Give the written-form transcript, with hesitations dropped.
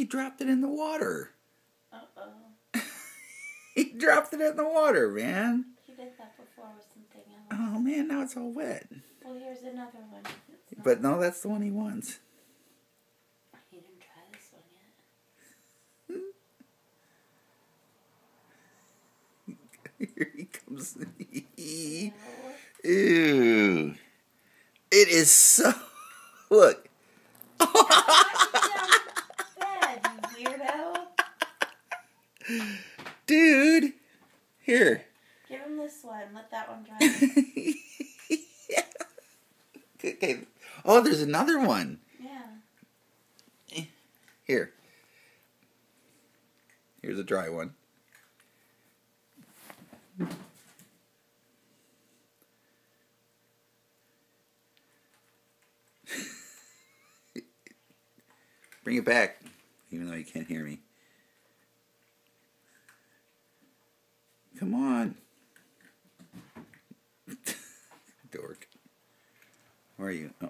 dropped it in the water. Uh-oh. He dropped it in the water, man. He did that before with something else. Oh, man, now it's all wet. Well, here's another one. But no, that's the one he wants. He didn't try this one yet. Here he comes. No. Ew. It is so... Look. Bed, you weirdo. Dude. Here. Give him this one. Let that one dry. Okay. Oh, there's another one. Yeah. Here. Here's a dry one. Bring it back, even though you can't hear me. Come on. Dork. Where are you? Oh.